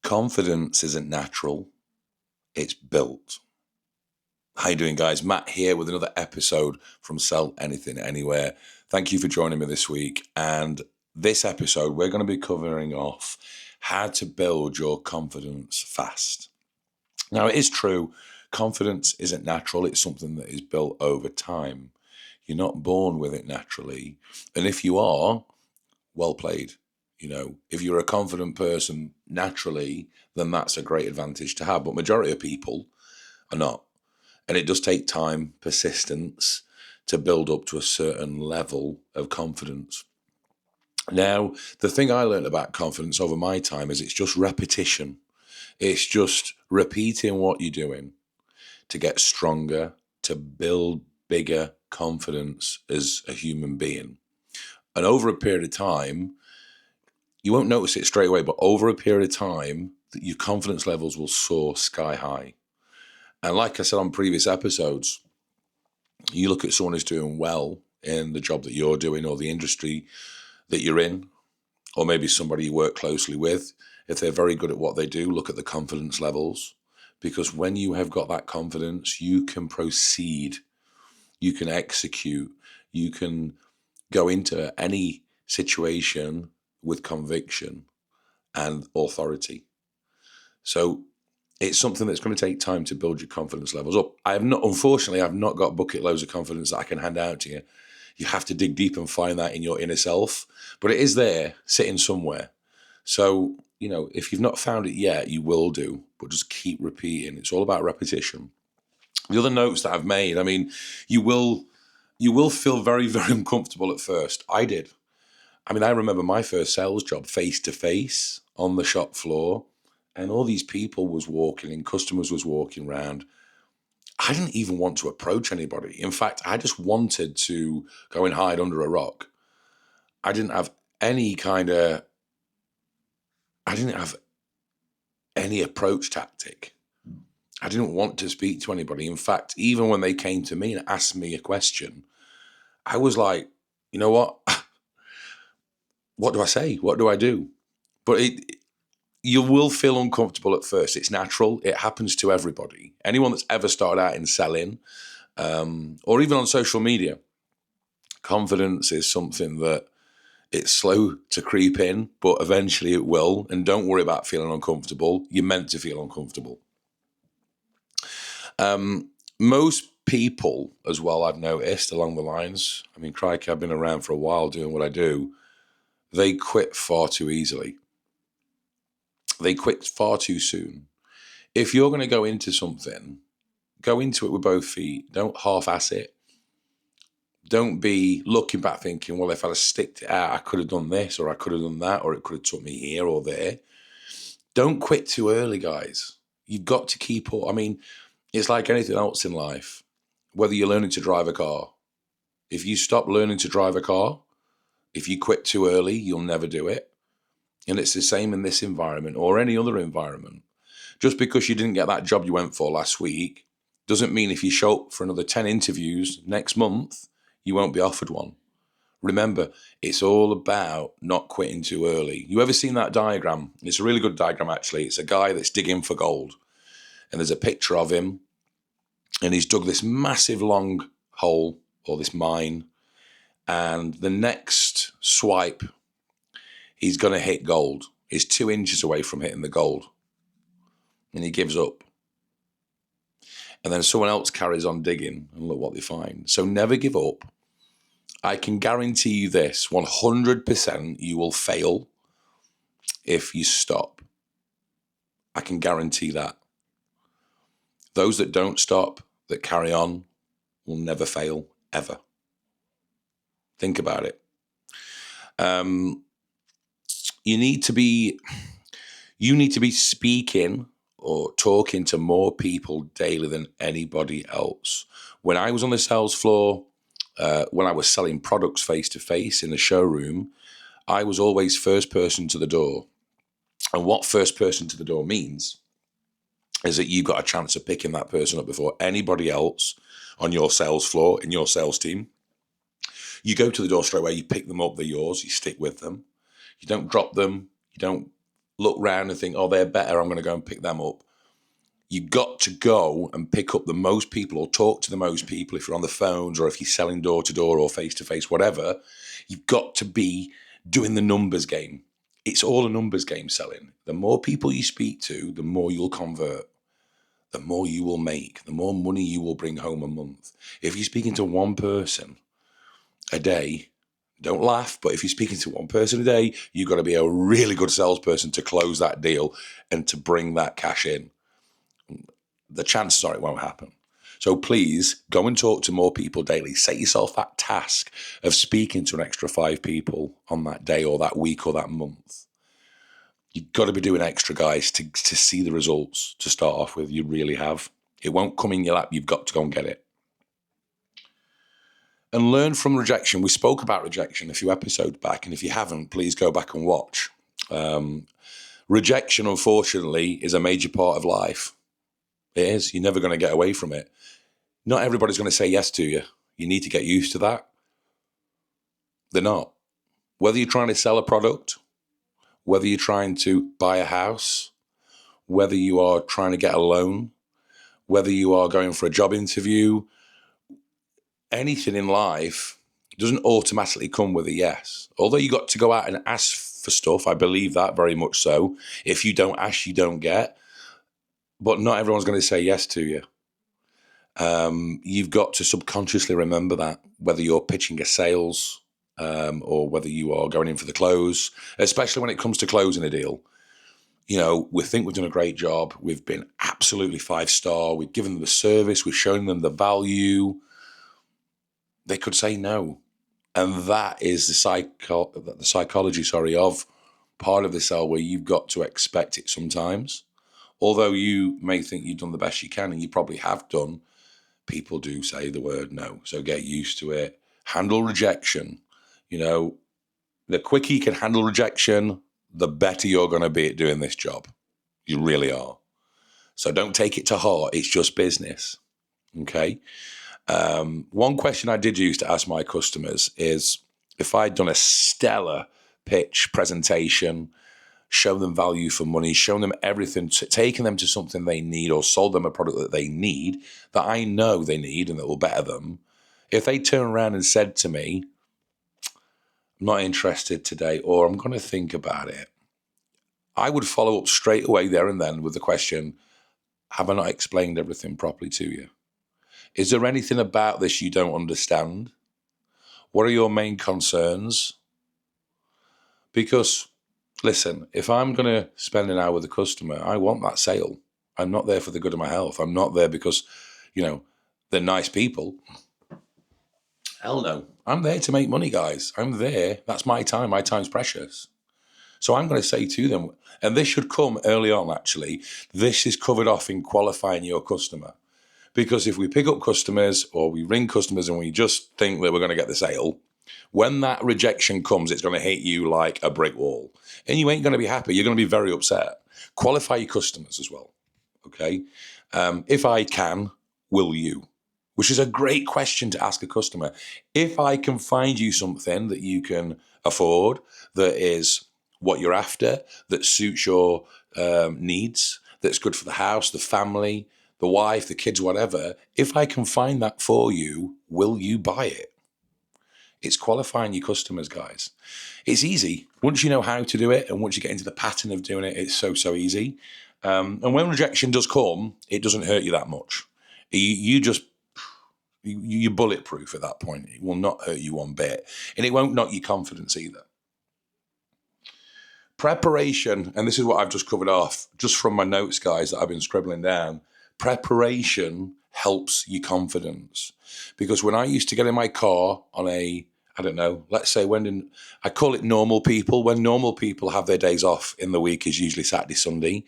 Confidence isn't natural, it's built. How you doing, guys? Matt here with another episode from Sell Anything Anywhere. Thank you for joining me this week. And this episode, we're going to be covering off how to build your confidence fast. Now, it is true, confidence isn't natural. It's something that is built over time. You're not born with it naturally. And if you are, well played. You know, if you're a confident person naturally, then that's a great advantage to have. But majority of people are not. And it does take time, persistence to build up to a certain level of confidence. Now, the thing I learned about confidence over my time is it's just repetition. It's just repeating what you're doing to get stronger, to build bigger confidence as a human being. And over a period of time, you won't notice it straight away, but over a period of time, your confidence levels will soar sky high. And like I said on previous episodes, you look at someone who's doing well in the job that you're doing or the industry that you're in, or maybe somebody you work closely with. If they're very good at what they do, look at the confidence levels. Because when you have got that confidence, you can proceed, you can execute, you can go into any situation with conviction and authority. So it's something that's going to take time to build your confidence levels up. Unfortunately, I've not got bucket loads of confidence that I can hand out to you. You have to dig deep and find that in your inner self, but it is there, sitting somewhere. So, you know, if you've not found it yet, you will do, but just keep repeating. It's all about repetition. The other notes that I've made, I mean, you will feel very, very uncomfortable at first. I did. I mean, I remember my first sales job face to face on the shop floor, and all these people was walking and customers was walking around. I didn't even want to approach anybody. In fact, I just wanted to go and hide under a rock. I didn't have any approach tactic. I didn't want to speak to anybody. In fact, even when they came to me and asked me a question, I was like, you know what? What do I say? What do I do? But you will feel uncomfortable at first. It's natural. It happens to everybody. Anyone that's ever started out in selling, or even on social media, confidence is something that it's slow to creep in, but eventually it will. And don't worry about feeling uncomfortable. You're meant to feel uncomfortable. Most people as well, I've noticed along the lines, I mean, crikey, I've been around for a while doing what I do. They quit far too easily. They quit far too soon. If you're going to go into something, go into it with both feet. Don't half-ass it. Don't be looking back thinking, well, if I'd have sticked it out, I could have done this or I could have done that or it could have took me here or there. Don't quit too early, guys. You've got to keep up. I mean, it's like anything else in life, whether you're learning to drive a car. If you stop learning to drive a car, if you quit too early, you'll never do it. And it's the same in this environment or any other environment. Just because you didn't get that job you went for last week doesn't mean if you show up for another 10 interviews next month, you won't be offered one. Remember, it's all about not quitting too early. You ever seen that diagram? It's a really good diagram, actually. It's a guy that's digging for gold. And there's a picture of him. And he's dug this massive long hole or this mine. And the next swipe, he's going to hit gold. He's 2 inches away from hitting the gold. And he gives up. And then someone else carries on digging and look what they find. So never give up. I can guarantee you this, 100% you will fail if you stop. I can guarantee that. Those that don't stop, that carry on, will never fail, ever. Think about it. You need to be speaking or talking to more people daily than anybody else. When I was on the sales floor, when I was selling products face-to-face in the showroom, I was always first person to the door. And what first person to the door means is that you've got a chance of picking that person up before anybody else on your sales floor, in your sales team. You go to the door straight away, you pick them up, they're yours, you stick with them. You don't drop them, you don't look round and think, oh, they're better, I'm going to go and pick them up. You've got to go and pick up the most people or talk to the most people if you're on the phones or if you're selling door to door or face to face, whatever. You've got to be doing the numbers game. It's all a numbers game selling. The more people you speak to, the more you'll convert, the more you will make, the more money you will bring home a month. If you're speaking to one person a day, don't laugh, but if you're speaking to one person a day, you've got to be a really good salesperson to close that deal and to bring that cash in. The chances are it won't happen. So please go and talk to more people daily. Set yourself that task of speaking to an extra 5 people on that day or that week or that month. You've got to be doing extra, guys, to see the results to start off with. You really have. It won't come in your lap. You've got to go and get it. And learn from rejection. We spoke about rejection a few episodes back, and if you haven't, please go back and watch. Rejection, unfortunately, is a major part of life. It is. You're never going to get away from it. Not everybody's going to say yes to you. You need to get used to that. They're not. Whether you're trying to sell a product, whether you're trying to buy a house, whether you are trying to get a loan, whether you are going for a job interview, anything in life doesn't automatically come with a yes. Although you got to go out and ask for stuff, I believe that very much so. If you don't ask, you don't get. But not everyone's going to say yes to you. You've got to subconsciously remember that, whether you're pitching a sales or whether you are going in for the close, especially when it comes to closing a deal. You know, we think we've done a great job. We've been absolutely 5-star. We've given them the service. We've shown them the value. They could say no. And that is the psychology, of part of the sell, where you've got to expect it sometimes. Although you may think you've done the best you can, and you probably have done, people do say the word no. So get used to it. Handle rejection. You know, the quicker you can handle rejection, the better you're going to be at doing this job. You really are. So don't take it to heart. It's just business. Okay. One question I did use to ask my customers is if I'd done a stellar pitch presentation, shown them value for money, shown them everything, taken them to something they need or sold them a product that they need, that I know they need and that will better them. If they turn around and said to me, I'm not interested today, or I'm going to think about it, I would follow up straight away there and then with the question, have I not explained everything properly to you? Is there anything about this you don't understand? What are your main concerns? Because, listen, if I'm going to spend an hour with a customer, I want that sale. I'm not there for the good of my health. I'm not there because, they're nice people. Hell no. I'm there to make money, guys. I'm there. That's my time. My time's precious. So I'm going to say to them, and this should come early on, actually, this is covered off in qualifying your customer. Because if we pick up customers or we ring customers and we just think that we're going to get the sale, when that rejection comes, it's going to hit you like a brick wall. And you ain't going to be happy. You're going to be very upset. Qualify your customers as well. Okay? If I can, will you? Which is a great question to ask a customer. If I can find you something that you can afford, that is what you're after, that suits your needs, that's good for the house, the family, the wife, the kids, whatever, if I can find that for you, will you buy it? It's qualifying your customers, guys. It's easy. Once you know how to do it and once you get into the pattern of doing it, it's so easy. And when rejection does come, it doesn't hurt you that much. You're bulletproof at that point. It will not hurt you one bit. And it won't knock your confidence either. Preparation, and this is what I've just covered off, just from my notes, guys, that I've been scribbling down. Preparation helps your confidence. Because when I used to get in my car on let's say I call it normal people. When normal people have their days off in the week is usually Saturday, Sunday.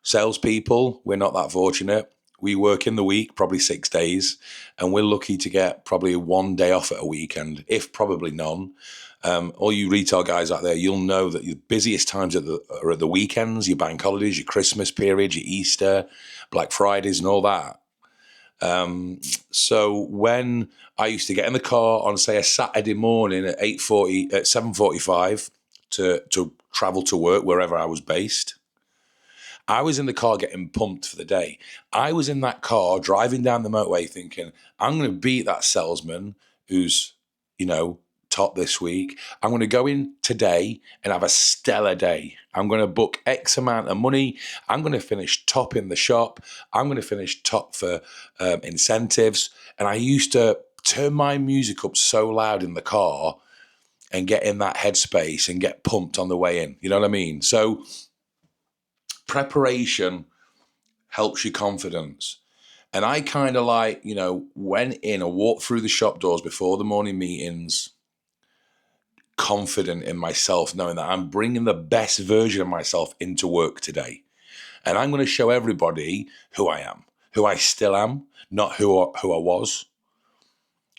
Salespeople, we're not that fortunate. We work in the week, probably 6 days, and we're lucky to get probably 1 day off at a weekend, if probably none. All you retail guys out there, you'll know that your busiest times are at the weekends, your bank holidays, your Christmas period, your Easter, Black Fridays and all that. So when I used to get in the car on, say, a Saturday morning at 7:45, to travel to work wherever I was based. I was in the car getting pumped for the day. I was in that car driving down the motorway thinking, I'm going to beat that salesman who's, top this week. I'm going to go in today and have a stellar day. I'm going to book X amount of money. I'm going to finish top in the shop. I'm going to finish top for incentives. And I used to turn my music up so loud in the car and get in that headspace and get pumped on the way in. You know what I mean? So preparation helps your confidence. And I kind of went in or walked through the shop doors before the morning meetings, confident in myself, knowing that I'm bringing the best version of myself into work today. And I'm going to show everybody who I am, who I still am, not who I was.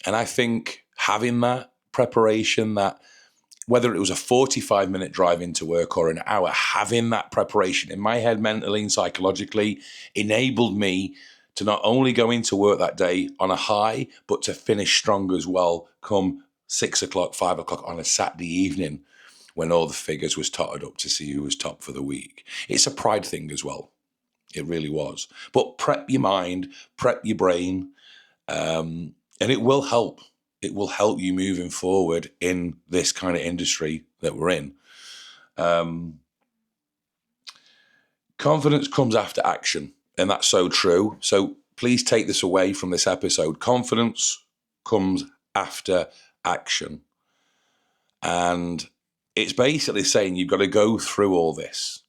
And I think having that preparation, that whether it was a 45-minute drive into work or an hour, having that preparation in my head mentally and psychologically enabled me to not only go into work that day on a high, but to finish strong as well come 6 o'clock, 5 o'clock on a Saturday evening when all the figures was totted up to see who was top for the week. It's a pride thing as well. It really was. But prep your mind, prep your brain, and it will help. It will help you moving forward in this kind of industry that we're in. Confidence comes after action, and that's so true. So please take this away from this episode. Confidence comes after action. And it's basically saying you've got to go through all this,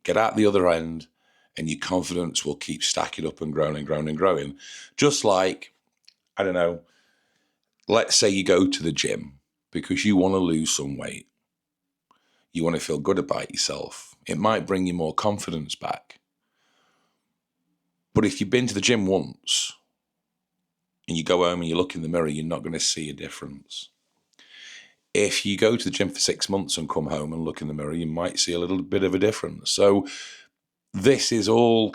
get out the other end, and your confidence will keep stacking up and growing and growing and growing. Just like, I don't know, let's say you go to the gym because you want to lose some weight. You want to feel good about yourself. It might bring you more confidence back. But if you've been to the gym once and you go home and you look in the mirror, you're not going to see a difference. If you go to the gym for 6 months and come home and look in the mirror, you might see a little bit of a difference. So this is all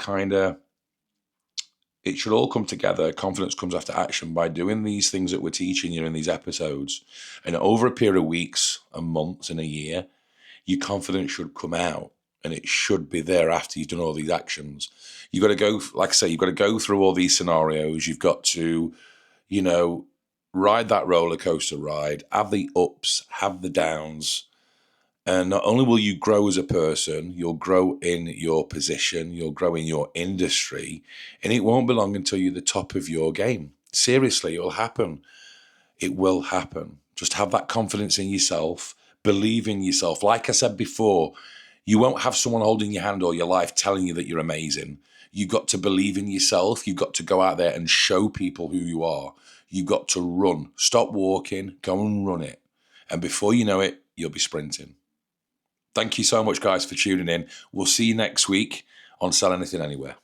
it should all come together. Confidence comes after action by doing these things that we're teaching you in these episodes. And over a period of weeks and months and a year, your confidence should come out and it should be there after you've done all these actions. You've got to go, like I say, you've got to go through all these scenarios. You've got to, ride that roller coaster ride, have the ups, have the downs. And not only will you grow as a person, you'll grow in your position, you'll grow in your industry, and it won't be long until you're the top of your game. Seriously, it'll happen. It will happen. Just have that confidence in yourself, believe in yourself. Like I said before, you won't have someone holding your hand all your life telling you that you're amazing. You've got to believe in yourself. You've got to go out there and show people who you are. You've got to run. Stop walking, go and run it. And before you know it, you'll be sprinting. Thank you so much, guys, for tuning in. We'll see you next week on Sell Anything Anywhere.